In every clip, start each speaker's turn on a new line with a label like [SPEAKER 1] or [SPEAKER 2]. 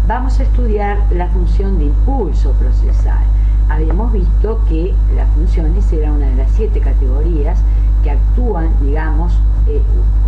[SPEAKER 1] Vamos a estudiar la función de impulso procesal. Habíamos visto que las funciones eran una de las 7 categorías que actúan, digamos,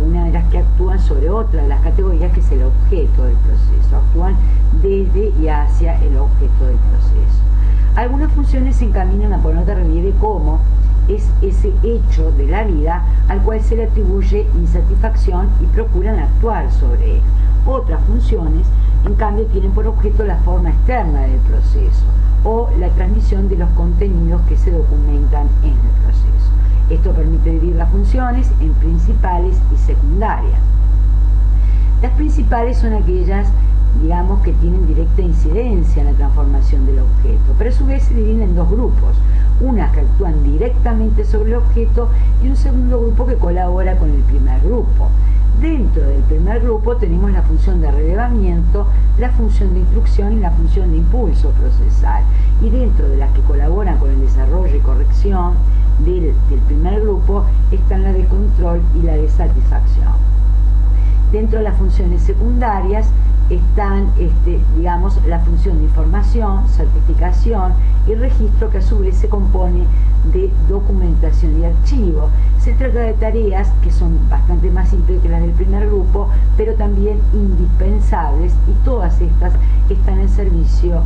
[SPEAKER 1] una de las que actúan sobre otra de las categorías, que es el objeto del proceso. Actúan desde y hacia el objeto del proceso. Algunas funciones se encaminan a poner de relieve cómo es ese hecho de la vida al cual se le atribuye insatisfacción y procuran actuar sobre él. Otras funciones, en cambio, tienen por objeto la forma externa del proceso o la transmisión de los contenidos que se documentan en el proceso. Esto permite dividir las funciones en principales y secundarias. Las principales son aquellas, digamos, que tienen directa incidencia en la transformación del objeto, pero a su vez se dividen en 2 grupos, unas que actúan directamente sobre el objeto y un segundo grupo que colabora con el primer grupo. Dentro del primer grupo tenemos la función de relevamiento, la función de instrucción y la función de impulso procesal. Y dentro de las que colaboran con el desarrollo y corrección del primer grupo están la de control y la de satisfacción. Dentro de las funciones secundarias están, digamos, la función de información, certificación y registro, que a su vez se compone de documentación y archivo. Se trata de tareas que son bastante más simples que las del primer grupo, pero también indispensables, y todas estas están al servicio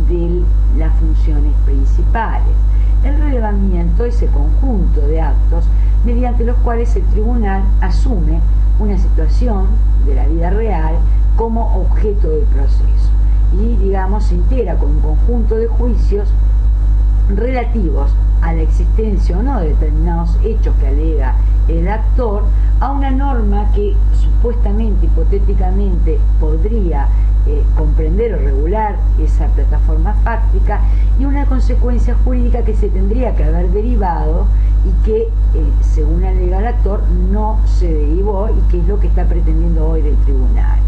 [SPEAKER 1] de las funciones principales. El relevamiento es el conjunto de actos mediante los cuales el tribunal asume una situación de la vida real como objeto del proceso y, digamos, se integra con un conjunto de juicios relativos a la existencia o no de determinados hechos que alega el actor, a una norma que supuestamente, hipotéticamente, podría comprender o regular esa plataforma fáctica, y una consecuencia jurídica que se tendría que haber derivado y que, según alega el actor, no se derivó, y que es lo que está pretendiendo hoy del tribunal.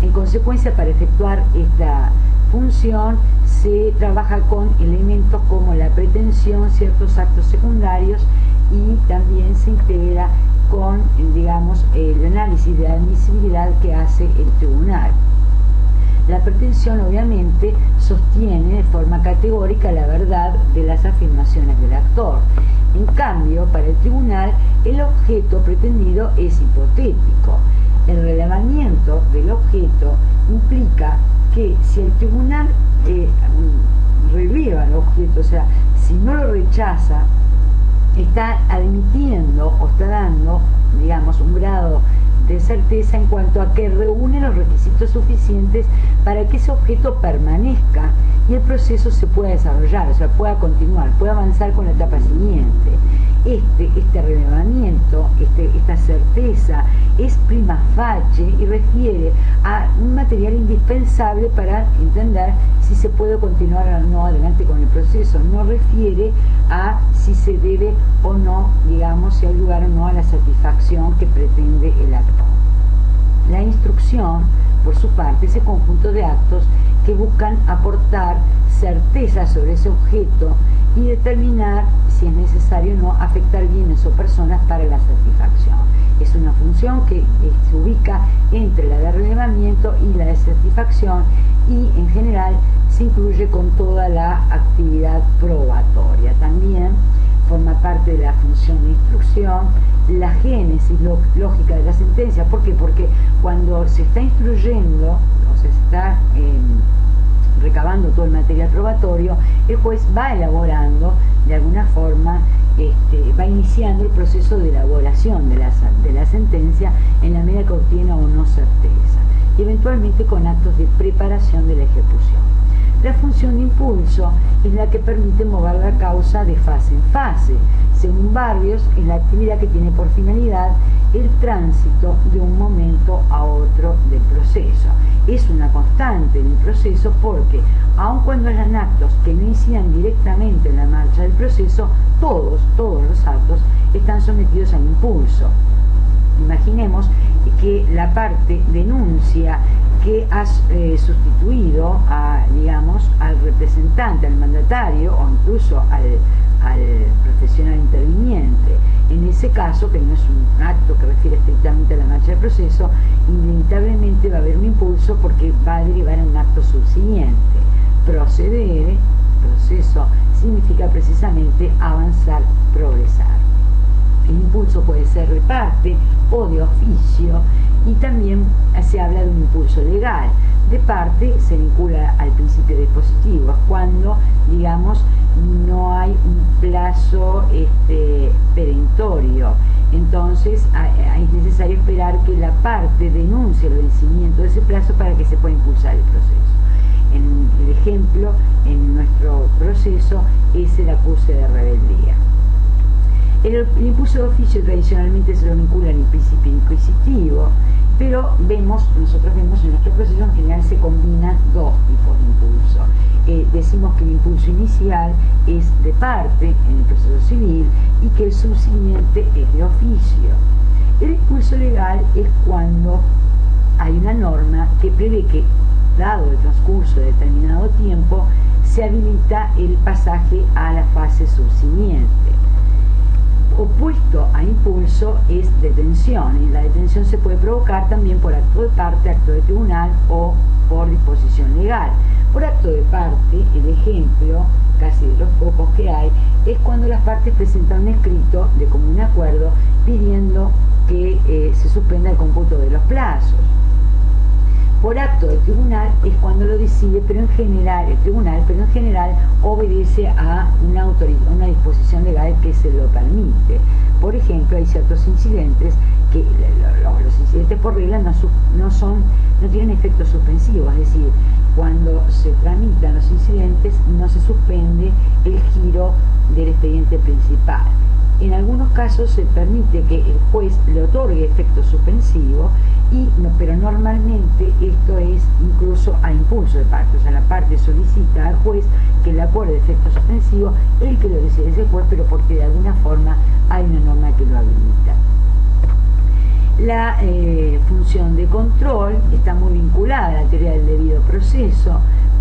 [SPEAKER 1] En consecuencia, para efectuar esta función se trabaja con elementos como la pretensión, ciertos actos secundarios, y también se integra con, digamos, el análisis de admisibilidad que hace el tribunal. La pretensión, obviamente, sostiene de forma categórica la verdad de las afirmaciones del actor. En cambio, para el tribunal, el objeto pretendido es hipotético. El relevamiento del objeto implica que si el tribunal releva el objeto, o sea, si no lo rechaza, está admitiendo o está dando, digamos, un grado de certeza en cuanto a que reúne los requisitos suficientes para que ese objeto permanezca y el proceso se pueda desarrollar, o sea, pueda continuar, pueda avanzar con la etapa siguiente. Este relevamiento, esta certeza es prima facie y refiere a un material indispensable para entender si se puede continuar o no adelante con el proceso. No refiere a si se debe o no, digamos, si hay lugar o no a la satisfacción que pretende el actor. La instrucción, por su parte, es el conjunto de actos que buscan aportar certeza sobre ese objeto y determinar si es necesario o no afectar bienes o personas para la satisfacción. Es una función que se ubica entre la de relevamiento y la de satisfacción, y en general se incluye con toda la actividad probatoria. También forma parte de la función de instrucción la génesis lógica de la sentencia. ¿Por qué? Porque cuando se está instruyendo, o sea, se está recabando todo el material probatorio, el juez va elaborando, de alguna forma, va iniciando el proceso de elaboración de la sentencia en la medida que obtiene o no certeza, y eventualmente con actos de preparación de la ejecución. La función de impulso es la que permite mover la causa de fase en fase. Según Barrios, es la actividad que tiene por finalidad el tránsito de un momento a otro del proceso. Es una constante en el proceso porque, aun cuando hayan actos que no incidan directamente en la marcha del proceso, todos los actos están sometidos al impulso. Imaginemos que la parte denuncia que has sustituido al representante, al mandatario o incluso al profesional interviniente, En ese caso, que no es un acto que refiere estrictamente a la marcha del proceso, inevitablemente va a haber un impulso porque va a derivar en un acto subsiguiente. Proceder, proceso, significa precisamente avanzar, progresar. El impulso puede ser de parte o de oficio, y también se habla de un impulso legal. De parte se vincula al principio dispositivo, es cuando, digamos, no hay un plazo perentorio. Entonces es necesario esperar que la parte denuncie el vencimiento de ese plazo para que se pueda impulsar el proceso. En el ejemplo, en nuestro proceso, es el acuse de rebeldía. El impulso de oficio tradicionalmente se lo vincula al principio inquisitivo, pero nosotros vemos en nuestro proceso en general se combinan dos tipos de impulso. Decimos que el impulso inicial es de parte en el proceso civil y que el subsiguiente es de oficio. El impulso legal es cuando hay una norma que prevé que, dado el transcurso de determinado tiempo, se habilita el pasaje a la fase subsiguiente. Opuesto a impulso es detención, y la detención se puede provocar también por acto de parte, acto de tribunal o por disposición legal. Por acto de parte, el ejemplo, casi de los pocos que hay, es cuando las partes presentan un escrito de común acuerdo pidiendo que se suspenda el cómputo de los plazos. Por acto de tribunal es cuando lo decide, pero en general, el tribunal, pero en general obedece a una disposición legal que se lo permite. Por ejemplo, hay ciertos incidentes que los incidentes por regla no tienen efecto suspensivo, es decir, cuando se tramitan los incidentes no se suspende el giro del expediente principal. En algunos casos se permite que el juez le otorgue efecto suspensivo, pero normalmente esto es incluso a impulso de parte, o sea, la parte solicita al juez que le acuerde efecto suspensivo, el que lo decide es el juez, pero porque de alguna forma hay una norma que lo habilita. La función de control está muy vinculada a la teoría del debido proceso,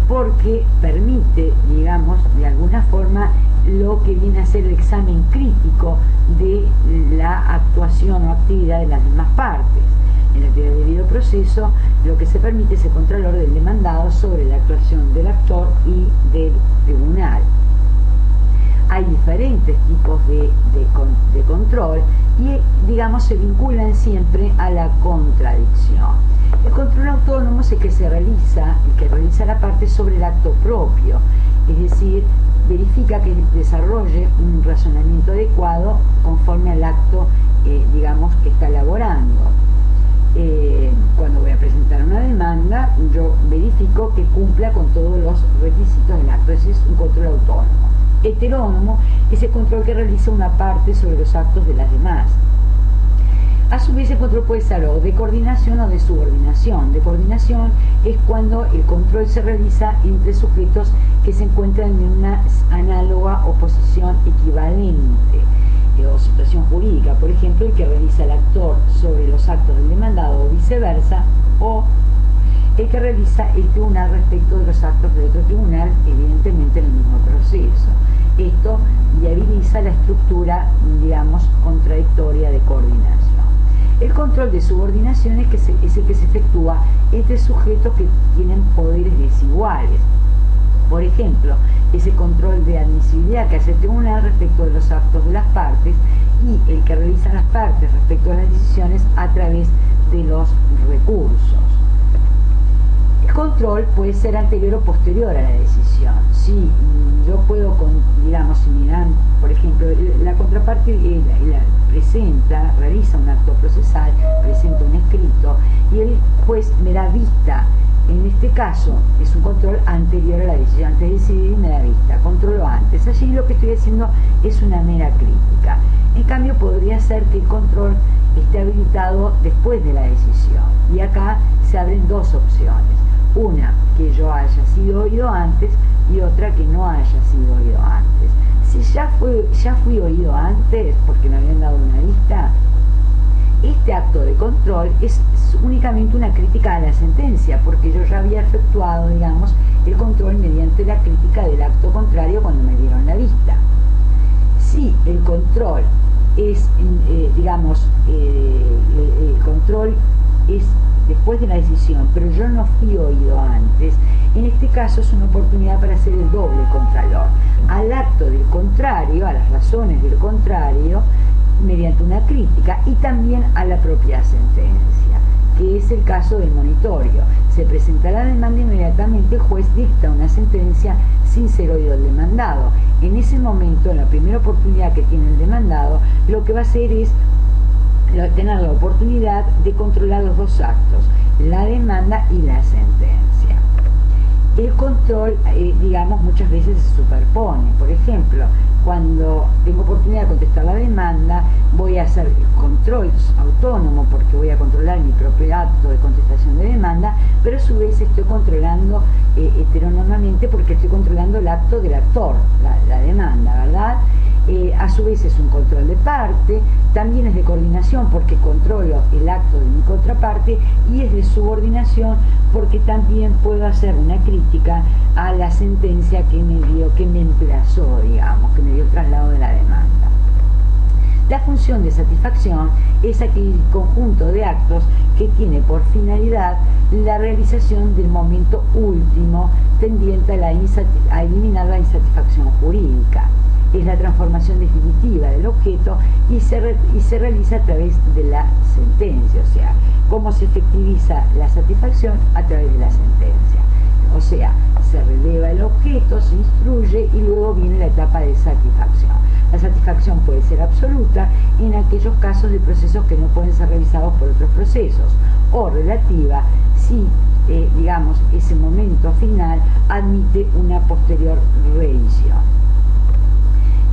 [SPEAKER 1] porque permite, digamos, de alguna forma lo que viene a ser el examen crítico de la actuación o actividad de las demás partes. En la teoría del debido proceso, lo que se permite es el control del demandado sobre la actuación del actor y del tribunal. Hay diferentes tipos de control y, digamos, se vinculan siempre a la contradicción. El control autónomo es el que realiza la parte sobre el acto propio, es decir, verifica que desarrolle un razonamiento adecuado conforme al acto, digamos, que está elaborando. Cuando voy a presentar una demanda, yo verifico que cumpla con todos los requisitos del acto. Ese es un control autónomo. Heterónomo es el control que realiza una parte sobre los actos de las demás. A su vez, el control puede ser o de coordinación o de subordinación. De coordinación es cuando el control se realiza entre sujetos que se encuentran en una análoga o posición equivalente, o situación jurídica, por ejemplo, el que realiza el actor sobre los actos del demandado o viceversa, o el que realiza el tribunal respecto de los actos de otro tribunal, evidentemente en el mismo proceso. Esto viabiliza la estructura, digamos, contradictoria de coordinación. El control de subordinación es el que se efectúa entre sujetos que tienen poderes desiguales. Por ejemplo, ese control de admisibilidad que hace el tribunal respecto de los actos de las partes y el que realizan las partes respecto a las decisiones a través de los recursos. El control puede ser anterior o posterior a la decisión. Si yo puedo, digamos, si me dan, por ejemplo, la contraparte realiza un acto procesal, presenta un escrito y el juez me da vista. En este caso es un control anterior a la decisión, antes de decidir me da vista, controlo antes. Allí lo que estoy haciendo es una mera crítica. En cambio podría ser que el control esté habilitado después de la decisión, y acá se abren dos opciones: una, que yo haya sido oído antes, y otra, que no haya sido oído antes. Si ya fui oído antes porque me habían dado una vista, este acto de control es únicamente una crítica a la sentencia, porque yo ya había efectuado, digamos, el control mediante la crítica del acto contrario cuando me dieron la vista. Si el control es, el control es después de la decisión, pero yo no fui oído antes. En este caso es una oportunidad para hacer el doble contralor, al acto del contrario, a las razones del contrario, mediante una crítica, y también a la propia sentencia, que es el caso del monitorio. Se presenta la demanda, inmediatamente el juez dicta una sentencia sin ser oído el demandado. En ese momento, en la primera oportunidad que tiene el demandado, lo que va a hacer es tener la oportunidad de controlar los dos actos, la demanda y la sentencia. El control, muchas veces se superpone. Por ejemplo, cuando tengo oportunidad de contestar la demanda, voy a hacer el control autónomo porque voy a controlar mi propio acto de contestación de demanda, pero a su vez estoy controlando heteronormamente porque estoy controlando el acto del actor, la demanda, ¿verdad? A su vez es un control de parte, también es de coordinación porque controlo el acto de mi contraparte, y es de subordinación porque también puedo hacer una crítica a la sentencia que me emplazó, que me dio el traslado de la demanda. La función de satisfacción es aquel conjunto de actos que tiene por finalidad la realización del momento último tendiente a eliminar la insatisfacción jurídica. Es la transformación definitiva del objeto y se realiza a través de la sentencia, o sea, cómo se efectiviza la satisfacción a través de la sentencia. O sea, se releva el objeto, se instruye y luego viene la etapa de satisfacción. La satisfacción puede ser absoluta en aquellos casos de procesos que no pueden ser revisados por otros procesos, o relativa si, ese momento final admite una posterior revisión.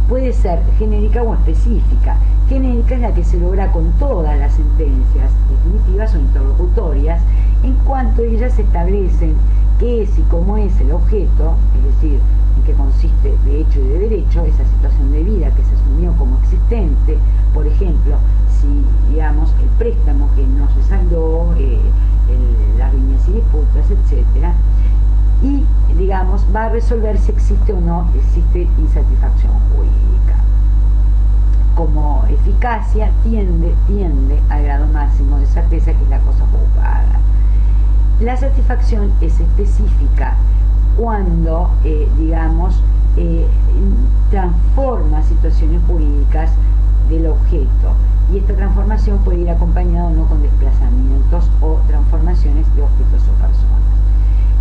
[SPEAKER 1] Puede ser genérica o específica. Genérica es la que se logra con todas las sentencias definitivas o interlocutorias, en cuanto ellas establecen qué es y cómo es el objeto, es decir, en qué consiste de hecho y de derecho esa situación de vida que se asumió como existente. Por ejemplo, si el préstamo que no se saldó, las riñas y disputas, etcétera, y va a resolver si existe o no existe insatisfacción jurídica. Como eficacia tiende al grado máximo de certeza, que es la cosa juzgada. La satisfacción es específica cuando transforma situaciones jurídicas del objeto, y esta transformación puede ir acompañada o no con desplazamientos o transformaciones de objetos o personas.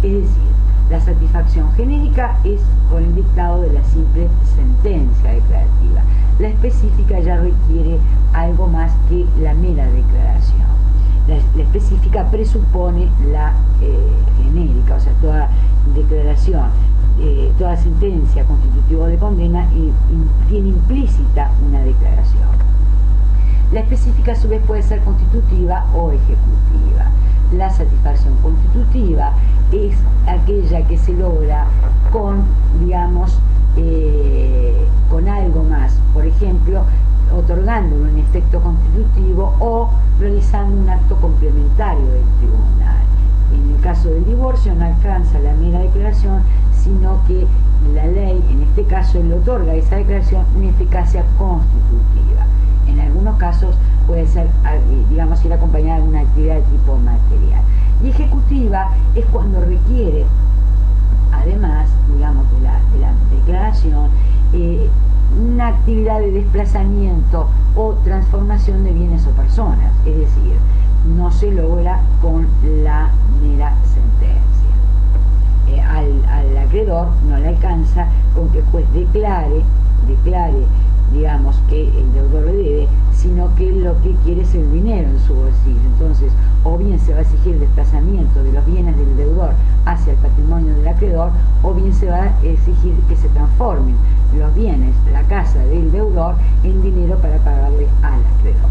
[SPEAKER 1] Es decir, la satisfacción genérica es con el dictado de la simple sentencia declarativa. La específica ya requiere algo más que la mera declaración. La específica presupone la genérica, o sea, toda declaración, toda sentencia constitutiva de condena tiene implícita una declaración. La específica a su vez puede ser constitutiva o ejecutiva. La satisfacción constitutiva es aquella que se logra con, con algo más, por ejemplo, otorgándole un efecto constitutivo o realizando un acto complementario del tribunal. En el caso del divorcio no alcanza la mera declaración, sino que la ley, en este caso, le otorga a esa declaración una eficacia constitutiva. En algunos casos puede ser, ir acompañada de una actividad de tipo material. Y ejecutiva es cuando requiere, además, de la declaración, una actividad de desplazamiento o transformación de bienes o personas, es decir, no se logra con la mera sentencia. Al acreedor no le alcanza con que el juez declare que el deudor le debe, sino que lo que quiere es el dinero en su bolsillo. Entonces, o bien se va a exigir desplazamiento de los bienes del deudor hacia el patrimonio del acreedor, o bien se va a exigir que se transformen los bienes, la casa del deudor, en dinero para pagarle al acreedor.